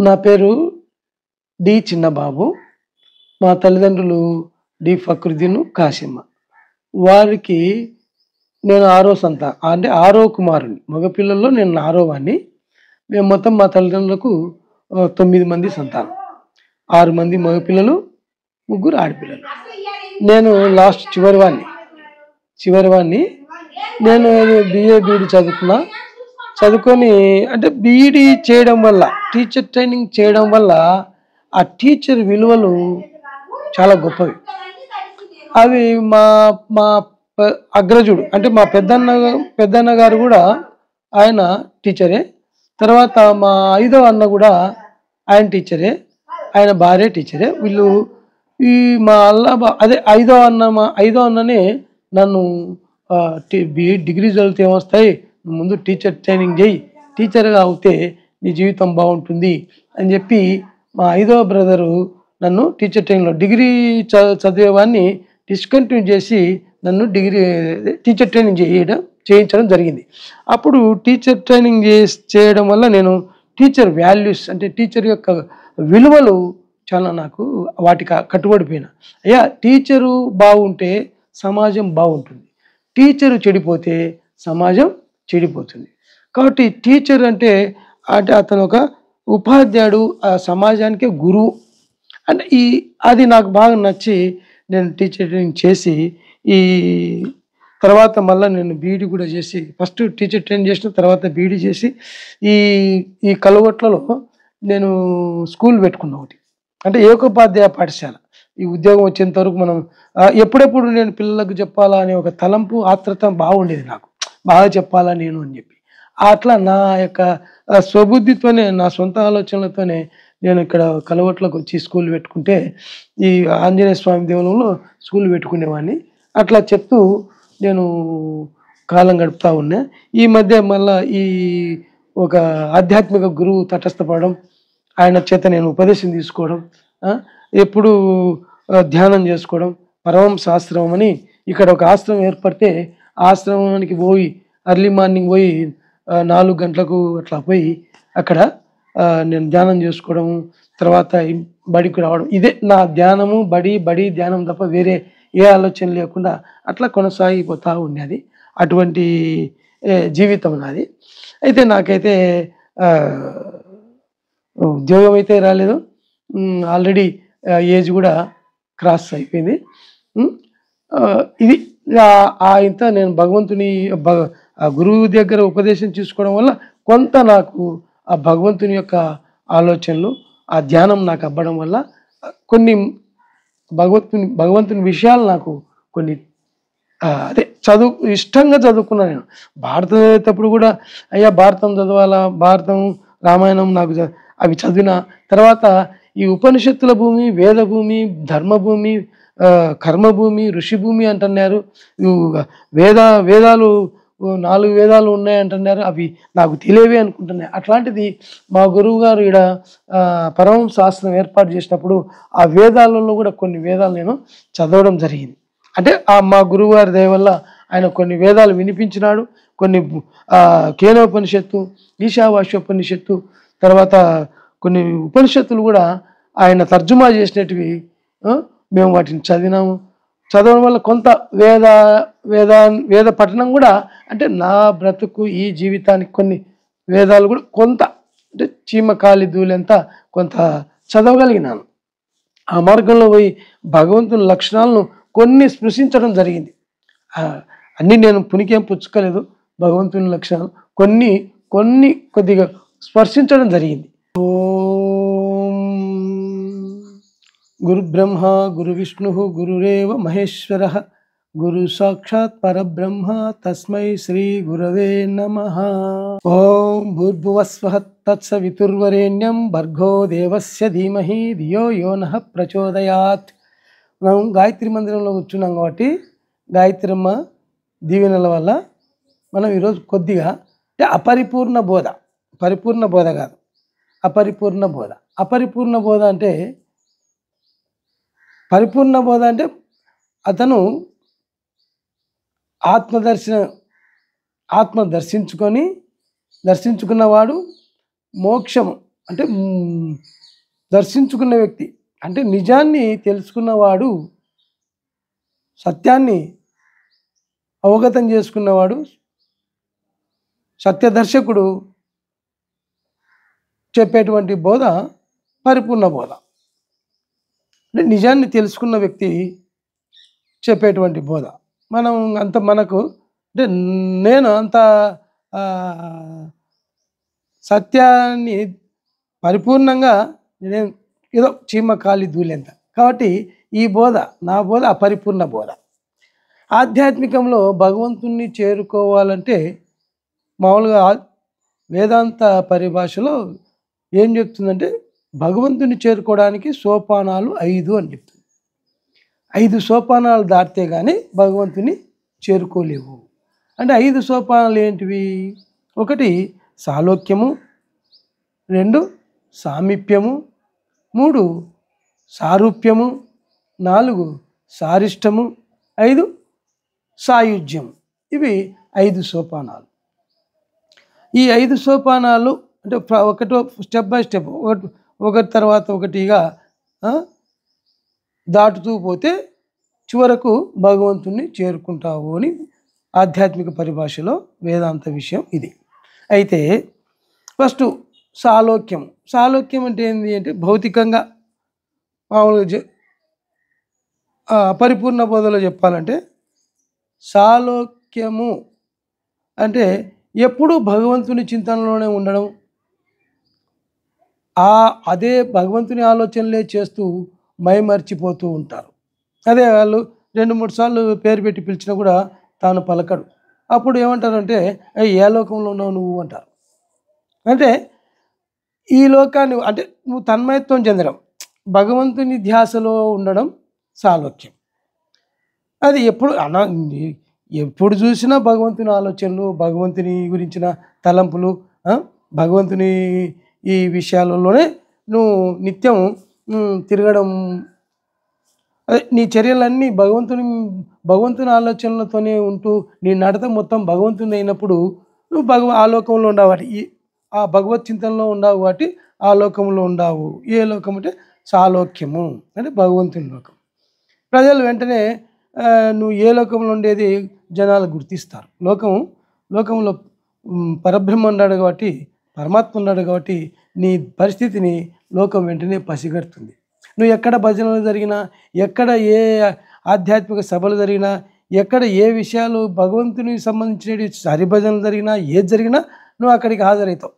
నా పేరు డి చిన్నబాబు. మా తల్లిదండ్రులు డి ఫక్రుద్దీన్, కాసిమ్మ. వారికి నేను ఆరో అంటే ఆరో కుమారుడిని. మగపిల్లల్లో నేను ఆరో వాడిని. మేము మొత్తం మా తల్లిదండ్రులకు 9 మంది సంతానం. 6 మంది మగపిల్లలు, 3 ఆడపిల్లలు. నేను లాస్ట్ చివరి వాడిని. నేను బిఏ బీఈడి చదువుకొని అంటే బీఈడి చేయడం వల్ల, టీచర్ ట్రైనింగ్ చేయడం వల్ల ఆ టీచర్ విలువలు చాలా గొప్పవి. అవి మా మా అగ్రజుడు అంటే మా పెద్దన్న గారు కూడా ఆయన టీచరే. తర్వాత మా 5వ అన్న కూడా ఆయన టీచరే, ఆయన భార్య టీచరే. వీళ్ళు ఈ మా అదే 5వ అన్ననే నన్ను డిగ్రీ చదివితే ఏమొస్తాయి, ముందు టీచర్ ట్రైనింగ్ చేయి, టీచర్గా అవుతే నీ జీవితం బాగుంటుంది అని చెప్పి మా 5వ బ్రదరు నన్ను టీచర్ ట్రైనింగ్లో డిగ్రీ చదివేవాడిని డిస్కంటిన్యూ చేసి నన్ను టీచర్ ట్రైనింగ్ చేయించడం జరిగింది. అప్పుడు టీచర్ ట్రైనింగ్ చేయడం వల్ల నేను టీచర్ వాల్యూస్ అంటే టీచర్ యొక్క విలువలు చాలా నాకు వాటికి కట్టుబడిపోయినా. అయ్యా, టీచరు బాగుంటే సమాజం బాగుంటుంది, టీచరు చెడిపోతే సమాజం చెడిపోతుంది. కాబట్టి టీచర్ అంటే అతను ఒక ఉపాధ్యాయుడు, ఆ సమాజానికి గురువు అంటే అది నాకు బాగా నచ్చి నేను టీచర్ ట్రైనింగ్ చేసి ఈ తర్వాత మళ్ళీ నేను బీఈడి కూడా చేసి, ఫస్ట్ టీచర్ ట్రైనింగ్ చేసిన తర్వాత బీఈడి చేసి ఈ కలవట్లలో నేను స్కూల్ పెట్టుకున్నా ఒకటి. అంటే ఏకోపాధ్యాయ పాఠశాల. ఈ ఉద్యోగం వచ్చేంత వరకు మనం ఎప్పుడెప్పుడు నేను పిల్లలకు చెప్పాలా అనే ఒక తలంపు, ఆత్రత బాగుండేది నాకు. బాగా చెప్పాలా నేను అని చెప్పి అట్లా నా యొక్క స్వబుద్ధితోనే, నా సొంత ఆలోచనలతోనే నేను ఇక్కడ కలవట్లకు వచ్చి స్కూల్ పెట్టుకుంటే ఈ ఆంజనేయ స్వామి దేవాలయంలో స్కూల్ పెట్టుకునేవాడిని. అట్లా చెప్తూ నేను కాలం గడుపుతూ ఉన్నా. ఈ మధ్య మళ్ళీ ఒక ఆధ్యాత్మిక గురువు తటస్థపడడం, ఆయన చేత నేను ఉపదేశం తీసుకోవడం, ఎప్పుడు ధ్యానం చేసుకోవడం, పరమహంస ఆశ్రమం అని ఇక్కడ ఒక ఆశ్రమం ఏర్పడితే ఆశ్రమానికి పోయి ఎర్లీ మార్నింగ్ పోయి 4 గంటలకు అట్లా పోయి అక్కడ నేను ధ్యానం చేసుకోవడం, తర్వాత బడికి రావడం. ఇదే నా ధ్యానము, బడి ధ్యానం తప్ప వేరే ఏ ఆలోచన లేకుండా అట్లా కొనసాగిపోతూ ఉండేది. అటువంటి జీవితం నాది. అయితే నాకైతే ఉద్యోగం అయితే రాలేదు. ఆల్రెడీ ఏజ్ కూడా క్రాస్ అయిపోయింది. ఇది ఇంత నేను భగవంతుని ఆ గురువు దగ్గర ఉపదేశం తీసుకోవడం వల్ల కొంత నాకు ఆ భగవంతుని యొక్క ఆలోచనలు, ఆ ధ్యానం నాకు అవ్వడం వల్ల కొన్ని భగవంతుని విషయాలు నాకు కొన్ని అదే ఇష్టంగా చదువుకున్నాను. నేను భారతం చదివేటప్పుడు కూడా అయ్యా భారతం చదవాలా, భారతం రామాయణం నాకు అవి చదివిన తర్వాత ఈ ఉపనిషత్తుల భూమి, వేద భూమి, ధర్మభూమి, కర్మభూమి, ఋషిభూమి అంటున్నారు. వేదాలు 4 వేదాలు ఉన్నాయంటున్నారు. అవి నాకు తెలియవే అనుకుంటున్నాయి. అట్లాంటిది మా గురువు గారు ఇక్కడ పరమహంస శాస్త్రం ఏర్పాటు చేసినప్పుడు ఆ వేదాలలో కూడా కొన్ని వేదాలు నేను చదవడం జరిగింది. అంటే మా గురువు గారి దయ వల్ల ఆయన కొన్ని వేదాలు వినిపించినాడు. కొన్ని కేనోపనిషత్తు, ఈశావాస్యోపనిషత్తు, తర్వాత కొన్ని ఉపనిషత్తులు కూడా ఆయన తర్జుమా చేసినటివి మేము వాటిని చదవడం వల్ల కొంత వేద పఠనం కూడా, అంటే నా బ్రతుకు ఈ జీవితానికి కొన్ని వేదాలు కూడా కొంత అంటే చీమకాలి దూలెంత కొంత చదవగలిగినాను. ఆ మార్గంలో పోయి భగవంతుని లక్షణాలను కొన్ని స్పృశించడం జరిగింది. అన్నీ నేను పునికేం పుచ్చుకోలేదు. భగవంతుని లక్షణాలు కొన్ని కొద్దిగా స్పర్శించడం జరిగింది. గురు బ్రహ్మ గురు విష్ణు గురురేవ మహేశ్వర గురు సాక్షాత్ పరబ్రహ్మ తస్మై శ్రీ గురవే నమః. ఓం భూర్భువస్వః తత్సవితుర్వరేణ్యం భర్గో దేవస్య ధీమహి ధియో యో నః ప్రచోదయాత్. మనం గాయత్రి మందిరంలో కూర్చున్నాం కాబట్టి గాయత్రమ్మ దీవెనల వల్ల మనం ఈరోజు కొద్దిగా అంటే అపరిపూర్ణ బోధ, పరిపూర్ణ బోధ కాదు, అపరిపూర్ణ బోధ. అపరిపూర్ణ బోధ అంటే, పరిపూర్ణ బోధ అంటే అతను ఆత్మ దర్శించుకున్నవాడు మోక్షం అంటే దర్శించుకున్న వ్యక్తి అంటే నిజాన్ని తెలుసుకున్నవాడు, సత్యాన్ని అవగతం చేసుకున్నవాడు, సత్యదర్శకుడు చెప్పేటువంటి బోధ పరిపూర్ణ బోధ. అంటే నిజాన్ని తెలుసుకున్న వ్యక్తి చెప్పేటువంటి బోధ. మనకు అంటే నేను అంత సత్యాన్ని పరిపూర్ణంగా నేను ఏదో చీమ కాలి దూలేంత. కాబట్టి ఈ బోధ, నా బోధ అపరిపూర్ణ బోధ. ఆధ్యాత్మికంలో భగవంతుణ్ణి చేరుకోవాలంటే మామూలుగా వేదాంత పరిభాషలో ఏం చెప్తుందంటే భగవంతుని చేరుకోవడానికి సోపానాలు 5 అని చెప్తుంది. 5 సోపానాలు దాటితే కానీ భగవంతుని చేరుకోలేవు. అంటే 5 సోపానాలు ఏంటివి? 1 సాలోక్యము, 2 సామీప్యము, 3 సారూప్యము, 4 సారిష్టము, 5 సాయుజ్యం. ఇవి 5 సోపానాలు. ఈ 5 సోపానాలు అంటే ఒకటో స్టెప్ బై స్టెప్ ఒకటి తర్వాత ఒకటిగా దాటుతూ పోతే చివరకు భగవంతుణ్ణి చేరుకుంటావు అని ఆధ్యాత్మిక పరిభాషలో వేదాంత విషయం ఇది. అయితే ఫస్ట్ సాలోక్యం. సాలోక్యం అంటే ఏంటి అంటే భౌతికంగా మామూలుగా పరిపూర్ణ బోధలో చెప్పాలంటే సాలోక్యము అంటే ఎప్పుడూ భగవంతుని చింతనలోనే ఉండడం, అదే భగవంతుని ఆలోచనలే చేస్తూ మైమర్చిపోతూ ఉంటారు. అదే వాళ్ళు 2-3 సార్లు పేరు పెట్టి పిలిచినా కూడా తాను పలకడు. అప్పుడు ఏమంటారంటే ఏ లోకంలో ఉన్నావు నువ్వు అంటారు. అంటే ఈ లోకాన్ని అంటే నువ్వు తన్మయత్వం చెందడం, భగవంతుని ధ్యాసలో ఉండడం సాలోక్యం. అది ఎప్పుడు చూసినా భగవంతుని ఆలోచనలు, భగవంతుని గురించిన తలంపులు, భగవంతుని ఈ విషయాలలోనే నువ్వు నిత్యం తిరగడం, నీ చర్యలన్నీ భగవంతుని ఆలోచనలతోనే ఉంటూ నీ నడత మొత్తం భగవంతుని అయినప్పుడు నువ్వు ఆలోకంలో ఉండవు. ఆ భగవత్ చింతనలో ఉండవు కాబట్టి ఆ లోకంలో ఉండవు. ఏ లోకం అంటే సాలోక్యము అంటే భగవంతుని లోకం. ప్రజలు వెంటనే నువ్వు ఏ లోకంలో ఉండేది జనాలు గుర్తిస్తారు. లోకంలో పరబ్రహ్మ ఉన్నాడు కాబట్టి, పరమాత్మ ఉన్నాడు కాబట్టి నీ పరిస్థితిని లోకం వెంటనే పసిగడుతుంది. నువ్వు ఎక్కడ భజనలు జరిగినా, ఎక్కడ ఏ ఆధ్యాత్మిక సభలు జరిగినా, ఎక్కడ ఏ విషయాలు భగవంతునికి సంబంధించిన హరిభజనలు జరిగినా, ఏది జరిగినా నువ్వు అక్కడికి హాజరవుతావు.